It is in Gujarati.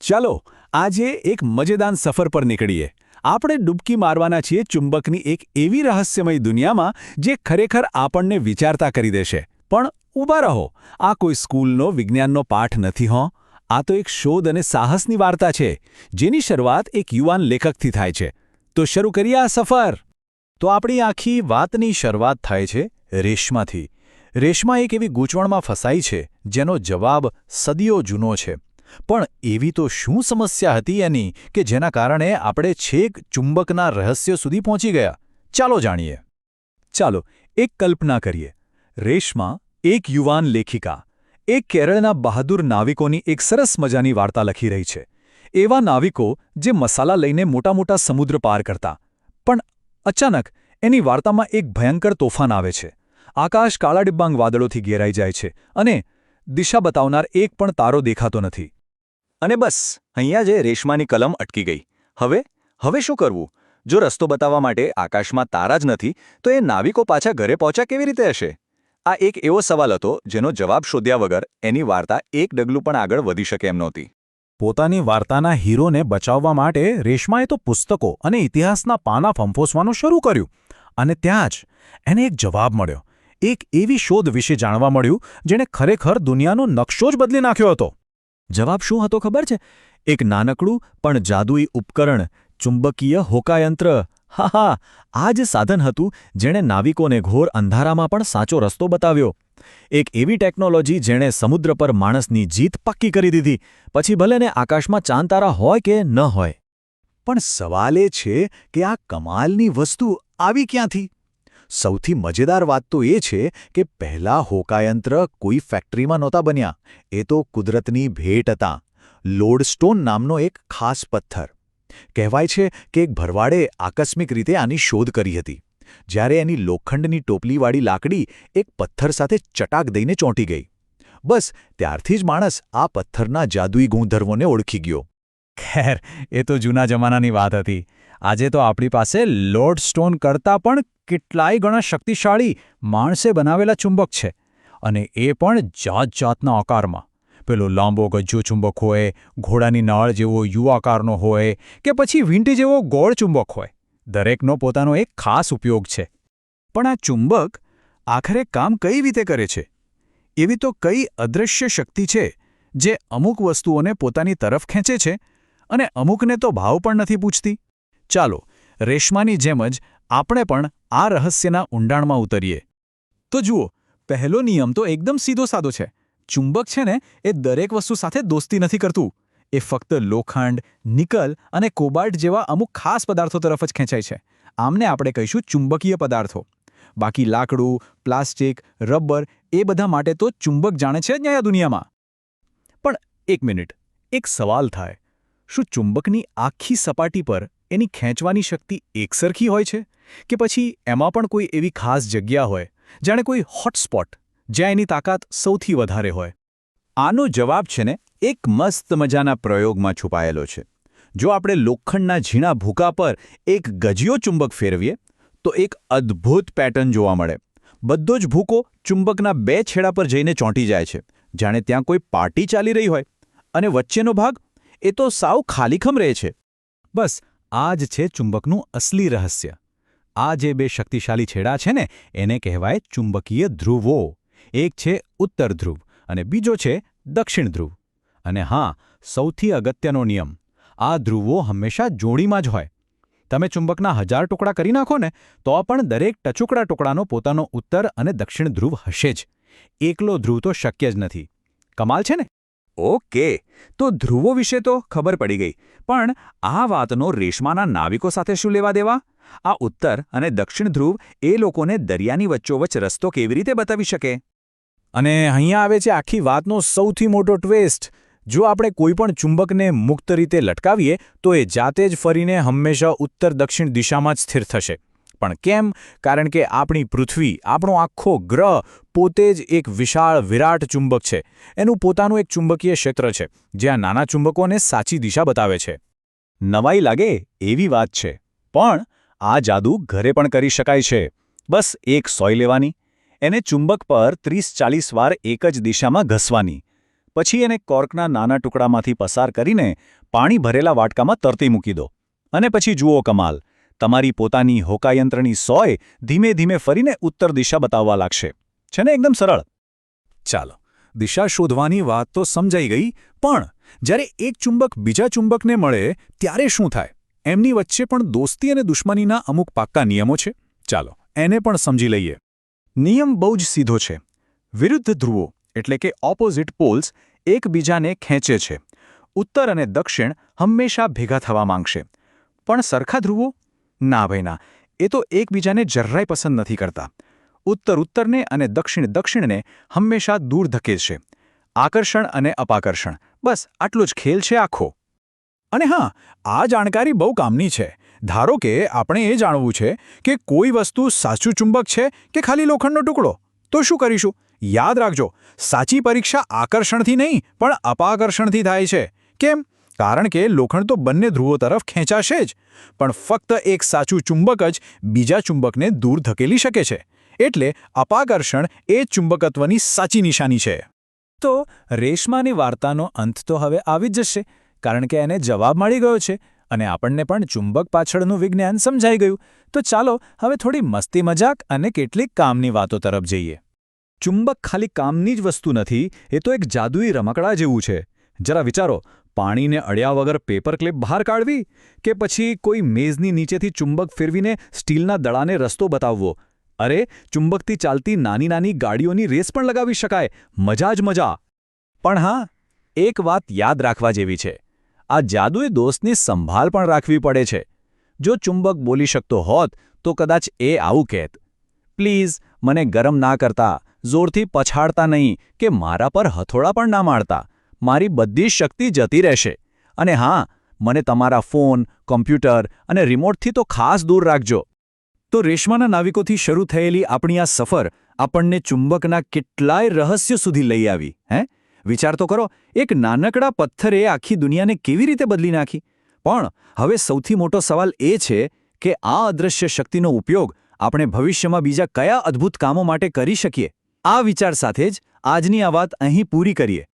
ચાલો આજે એક મજેદાર સફર પર નીકળીએ. આપણે ડૂબકી મારવાના છીએ ચુંબકની એક એવી રહસ્યમય દુનિયામાં જે ખરેખર આપણને વિચારતા કરી દેશે. પણ ઊભા રહો, આ કોઈ સ્કૂલનો વિજ્ઞાનનો પાઠ નથી હો. આ તો એક શોધ અને સાહસની વાર્તા છે, જેની શરૂઆત એક યુવાન લેખકથી થાય છે. તો શરૂ કરીએ આ સફર. તો આપણી આખી વાતની શરૂઆત થાય છે રેશમાથી. રેશમા એક એવી ગૂંચવણમાં ફસાઈ છે જેનો જવાબ સદીઓ જૂનો છે. પણ એવી તો શું સમસ્યા હતી એની કે જેના કારણે આપણે છેક ચુંબકના રહસ્ય સુધી પહોંચી ગયા? ચાલો જાણીએ. ચાલો એક કલ્પના કરીએ. રેશમા એક યુવાન લેખિકા, એક કેરળના બહાદુર નાવિકોની એક સરસ મજાની વાર્તા લખી રહી છે. એવા નાવિકો જે મસાલા લઈને મોટા મોટા સમુદ્ર પાર કરતા. પણ અચાનક એની વાર્તામાં એક ભયંકર તોફાન આવે છે. આકાશ કાળા ડિબાંગ વાદળોથી ઘેરાઈ જાય છે અને દિશા બતાવનાર એક પણ તારો દેખાતો નથી. અને બસ અહીંયા જે રેશમાની કલમ અટકી ગઈ. હવે શું કરવું? જો રસ્તો બતાવવા માટે આકાશમાં તારા જ નથી, તો એ નાવિકો પાછા ઘરે પહોંચ્યા કેવી રીતે હશે? આ એક એવો સવાલ હતો જેનો જવાબ શોધ્યા વગર એની વાર્તા એક ડગલું પણ આગળ વધી શકે એમ નહોતી. પોતાની વાર્તાના હીરોને બચાવવા માટે રેશમાએ તો પુસ્તકો અને ઇતિહાસના પાના ફંફોસવાનું શરૂ કર્યું. અને ત્યાં જ એને એક જવાબ મળ્યો. એક એવી શોધ વિશે જાણવા મળ્યું જેણે ખરેખર દુનિયાનો નકશો જ બદલી નાખ્યો હતો. જવાબ શું હતો ખબર છે? એક નાનકડું પણ જાદુઈ ઉપકરણ, ચુંબકીય હોકાયંત્ર. હા, આ જ સાધન હતું જેણે નાવિકોને ઘોર અંધારામાં પણ સાચો રસ્તો બતાવ્યો. એક એવી ટેકનોલોજી જેણે સમુદ્ર પર માણસની જીત પક્કી કરી દીધી, પછી ભલે ને આકાશમાં ચાંદ-તારા હોય કે ન હોય. પણ સવાલ એ છે કે આ કમાલની વસ્તુ આવી ક્યાંથી? સૌથી મજેદાર વાત તો એ છે કે પહેલા હોકાયંત્ર કોઈ ફેક્ટરીમાં નહોતા બન્યા. એ તો કુદરતની ભેટ હતા. લોડસ્ટોન નામનો એક ખાસ પથ્થર. કહેવાય છે કે એક ભરવાડે આકસ્મિક રીતે આની શોધ કરી હતી. જ્યારે એની લોખંડની ટોપલીવાળી લાકડી એક પથ્થર સાથે ચટાક દઈને ચોંટી ગઈ. બસ ત્યારથી જ માણસ આ પથ્થરના જાદુઈ ગુણધર્મોને ઓળખી ગયો. ખેર, એ તો જૂના જમાનાની વાત હતી. આજે તો આપણી પાસે લોડસ્ટોન કરતાં પણ કેટલાય ગણા શક્તિશાળી માણસે બનાવેલા ચુંબક છે. અને એ પણ જાત-જાતના આકારમાં. પેલો લાંબો ગજ્જો ચુંબક હોય, ઘોડાની નાળ જેવો યુવાકારનો હોય, કે પછી વીંટી જેવો ગોળ ચુંબક હોય. દરેકનો પોતાનો એક ખાસ ઉપયોગ છે. પણ આ ચુંબક આખરે કામ કઈ રીતે કરે છે? એવી તો કઈ અદૃશ્ય શક્તિ છે જે અમુક વસ્તુઓને પોતાની તરફ ખેંચે છે અને અમુકને તો ભાવ પણ નથી પૂછતી. ચાલો, રેશમાની જેમ જ આપણે પણ આ રહસ્યના ઊંડાણમાં ઉતરીએ. તો જુઓ, પહેલો નિયમ તો એકદમ સીધો સાદો છે. ચુંબક છે ને, એ દરેક વસ્તુ સાથે દોસ્તી નથી કરતું. એ ફક્ત લોખંડ, નિકલ અને કોબાલ્ટ જેવા અમુક ખાસ પદાર્થો તરફ જ ખેંચાય છે. આમને આપણે કહીશું ચુંબકીય પદાર્થો. બાકી લાકડું, પ્લાસ્ટિક, રબર એ બધા માટે તો ચુંબક જાણે છે જ આ દુનિયામાં. પણ એક મિનિટ, એક સવાલ થાય. શું ચુંબકની આખી સપાટી પર એની ખેંચવાની શક્તિ એકસરખી હોય છે? કે પછી એમાં પણ કોઈ એવી ખાસ જગ્યા હોય, જાણે કોઈ હોટસ્પોટ, જ્યાં એની તાકાત સૌથી વધારે હોય? આનો જવાબ છે ને એક મસ્ત મજાના પ્રયોગમાં છુપાયેલો છે. જો આપણે લોખંડના ઝીણા ભૂકા પર એક ગજિયો ચુંબક ફેરવીએ, તો એક અદ્ભુત પેટર્ન જોવા મળે. બધો જ ભૂકો ચુંબકના બે છેડા પર જઈને ચોંટી જાય છે, જાણે ત્યાં કોઈ પાર્ટી ચાલી રહી હોય. અને વચ્ચેનો ભાગ એ તો સાવ ખાલીખમ રહે છે. બસ આ જ છે ચુંબકનું અસલી રહસ્ય. આ જે બે શક્તિશાળી છેડા છે ને, એને કહેવાય ચુંબકીય ધ્રુવો. એક છે ઉત્તર ધ્રુવ અને બીજો છે દક્ષિણ ધ્રુવ. અને હા, સૌથી અગત્યનો નિયમ, આ ધ્રુવો હંમેશા જોડીમાં જ હોય. તમે ચુંબકના 1000 ટુકડા કરી નાખો ને, તો પણ દરેક ટુકડા-ટુકડાનો પોતાનો ઉત્તર અને દક્ષિણ ધ્રુવ હશે જ. એકલો ધ્રુવ તો શક્ય જ નથી. કમાલ છે ને? ઓકે, તો ધ્રુવો વિશે તો ખબર પડી ગઈ. પણ આ વાતનો રેશમાના નાવિકો સાથે શું લેવા દેવા? આ ઉત્તર અને દક્ષિણ ધ્રુવ એ લોકોને દરિયાની વચ્ચોવચ્ચ રસ્તો કેવી રીતે બતાવી શકે? અને અહીંયા આવે છે આખી વાતનો સૌથી મોટો ટ્વિસ્ટ. જો આપણે કોઈ પણ ચુંબકને મુક્ત રીતે લટકાવીએ, તો એ જાતે જ ફરીને હંમેશા ઉત્તર-દક્ષિણ દિશામાં જ સ્થિર થશે. પણ કેમ? કારણ કે આપણી પૃથ્વી, આપણો આખો ગ્રહ પોતે જ એક વિશાળ વિરાટ ચુંબક છે. એનું પોતાનું એક ચુંબકીય ક્ષેત્ર છે, જ્યાં નાના ચુંબકોને સાચી દિશા બતાવે છે. નવાઈ લાગે એવી વાત છે, પણ આ જાદુ ઘરે પણ કરી શકાય છે. બસ એક સોય લેવાની, એને ચુંબક પર 30-40 વાર એક જ દિશામાં ઘસવાની. પછી એને કોર્કના નાના ટુકડામાંથી પસાર કરીને પાણી ભરેલા વાટકામાં તરતી મૂકી દો. અને પછી જુઓ કમાલ, તમારી પોતાની હોકાયંત્રની સોય ધીમે ધીમે ફરીને ઉત્તર દિશા બતાવવા લાગશે. છે ને એકદમ સરળ? ચાલો, દિશા શોધવાની વાત તો સમજાઈ ગઈ, પણ જ્યારે એક ચુંબક બીજા ચુંબકને મળે ત્યારે શું થાય? એમની વચ્ચે પણ દોસ્તી અને દુશ્મનીના અમુક પાક્કા નિયમો છે. ચાલો, એને પણ સમજી લઈએ. નિયમ બહુ જ સીધો છે. વિરુદ્ધ ધ્રુવો એટલે કે ઓપોઝિટ પોલ્સ એકબીજાને ખેંચે છે. ઉત્તર અને દક્ષિણ હંમેશા ભેગા થવા માંગશે. પણ સરખા ધ્રુવો? ના ભાઈ ના, એ તો એકબીજાને જરાય પસંદ નથી કરતા. ઉત્તર ઉત્તરને અને દક્ષિણ દક્ષિણને હંમેશા દૂર ધકેલશે. આકર્ષણ અને અપાકર્ષણ, બસ આટલો જ ખેલ છે આખો. અને હા, આ જાણકારી બહુ કામની છે. ધારો કે આપણે એ જાણવું છે કે કોઈ વસ્તુ સાચું ચુંબક છે કે ખાલી લોખંડનો ટુકડો, તો શું કરીશું? યાદ રાખજો, સાચી પરીક્ષા આકર્ષણથી નહીં પણ અપાકર્ષણથી થાય છે. કેમ? કારણ કે લોખંડ તો બંને ધ્રુવો તરફ ખેંચાશે જ, પણ ફક્ત એક સાચું ચુંબક જ બીજા ચુંબકને દૂર ધકેલી શકે છે. એટલે અપાકર્ષણ એ ચુંબકત્વની સાચી નિશાની છે. તો રેશમાની વાર્તાનો અંત તો હવે આવી જ જશે, કારણ કે એને જવાબ મળી ગયો છે અને આપણને પણ ચુંબક પાછળનું વિજ્ઞાન સમજાઈ ગયું. તો ચાલો હવે થોડી મસ્તી મજાક અને કેટલીક કામની વાતો તરફ જઈએ. ચુંબક ખાલી કામની જ વસ્તુ નથી, એ તો એક જાદુઈ રમકડા જેવું છે. જરા વિચારો, પાણીને અડ્યા વગર પેપર ક્લિપ બહાર કાઢવી, કે પછી કોઈ મેઝની નીચેથી ચુંબક ફેરવીને સ્ટીલના દડાને રસ્તો બતાવવો. અરે, ચુંબકથી ચાલતી નાની નાની ગાડીઓની રેસ પણ લગાવી શકાય. મજા જ મજા. પણ હા, એક વાત યાદ રાખવા જેવી છે. આ જાદુઈ દોસ્તની સંભાળ પણ રાખવી પડે છે. જો ચુંબક બોલી શકતો હોત તો કદાચ એ આવું કહેત, પ્લીઝ મને ગરમ ના કરતા, જોરથી પછાડતા નહીં કે મારા પર હથોડા પણ ના મારતા. મારી બધી શક્તિ જતી રહેશે. અને હા, મને તમારા ફોન, કોમ્પ્યુટર અને રિમોટથી તો ખાસ દૂર રાખજો. તો રેશમાના નાવિકોથી શરૂ થયેલી આપણી આ સફર આપણને ચુંબકના કેટલાય રહસ્યો સુધી લઈ આવી. વિચાર તો કરો, એક નાનકડા પથ્થરે આખી દુનિયાને કેવી રીતે બદલી નાખી. પણ હવે સૌથી મોટો સવાલ એ છે કે આ અદૃશ્ય શક્તિનો ઉપયોગ આપણે ભવિષ્યમાં બીજા કયા અદ્ભુત કામો માટે કરી શકીએ. આ વિચાર સાથે જ આજની આ વાત અહીં પૂરી કરીએ.